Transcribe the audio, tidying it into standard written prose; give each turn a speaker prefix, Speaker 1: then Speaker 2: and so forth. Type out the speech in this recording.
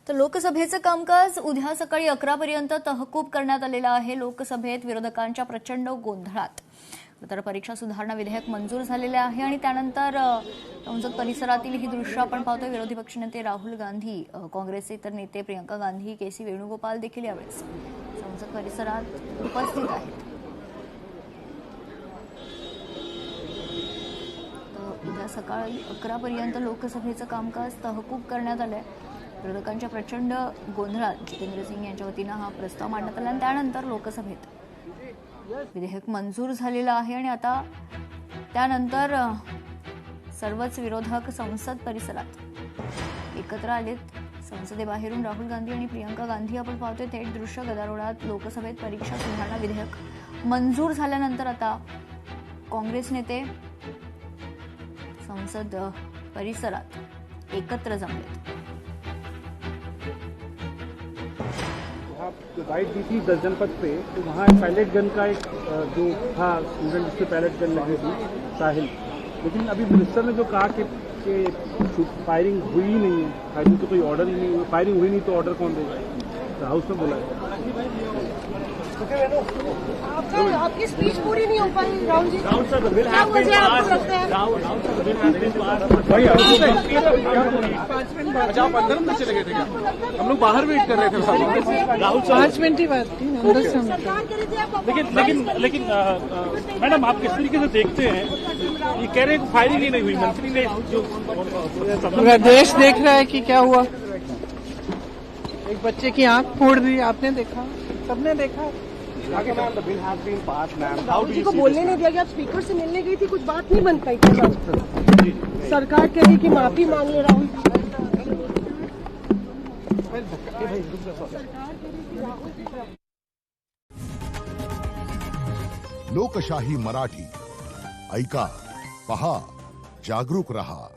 Speaker 1: तर लोकसभेचं कामकाज उद्या सकाळी 11 पर्यंत तहकूब करण्यात आलेलं आहे। लोकसभेत विरोधकांच्या प्रचंड गोंधळात तर परीक्षा सुधारणा विधेयक मंजूर झालेले आहे आणि त्यानंतर संसद परिसरातील ही दृश्य आपण पाहतोय। विरोधी पक्षनेते राहुल गांधी, काँग्रेसचे इतर नेते प्रियंका गांधी, केसी वेणुगोपाल देखील यावेळेस संसद परिसरात उपस्थित आहेत। उद्या सकाळी 11 पर्यंत लोकसभेचं कामकाज तहकूब करण्यात आलंय। विरोधकांच्या प्रचंड गोंधळात जितेंद्र सिंग यांच्या वतीनं हा प्रस्ताव मांडण्यात आला आणि त्यानंतर लोकसभेत विधेयक मंजूर झालेलं आहे आणि आता त्यानंतर सर्वच विरोधक संसद परिसरात एकत्र आलेत। संसदेबाहेरून राहुल गांधी आणि प्रियंका गांधी आपण पाहतोय थेट दृश्य गदारोळात। लोकसभेत परीक्षा सुधारणा विधेयक मंजूर झाल्यानंतर आता काँग्रेस नेते संसद परिसरात एकत्र जमलेत।
Speaker 2: राइट दी थी 10 जनपद पे, तो वहाँ पायलट गन का एक जो था स्टूडेंट, जिससे पायलट गन लगी थी साहिल, लेकिन अभी मिनिस्टर ने जो कहा कि फायरिंग हुई ही नहीं है, फायरिंग तो कोई ऑर्डर ही नहीं है, फायरिंग हुई नहीं तो ऑर्डर कौन देगा, तो हाउस में बोला है।
Speaker 3: आपकी स्पीच पूरी नहीं हो पाई राहुल जी।
Speaker 2: अच्छा, 15 मिनट चले गए थे क्या? हम लोग बाहर वेट कर रहे थे। राहुल 5 मिनट ही बात थी। लेकिन मैडम, आप किस तरीके से देखते हैं? ये कह रहे हैं फायरिंग ही नहीं हुई, मंत्री ने जो
Speaker 4: पूरा देश देख रहा है कि क्या हुआ। एक बच्चे की आंख फोड़ दी, आपने देखा, सबने देखा।
Speaker 3: राहुल जी को बोलने नहीं दिया गया। आप स्पीकर से मिलने गई थी, कुछ बात नहीं बन पाई थी। सरकार कह रही कि माफी मांग ले राहुल जी।
Speaker 5: लोकशाही मराठी ऐका, पहा, जागरूक रहा।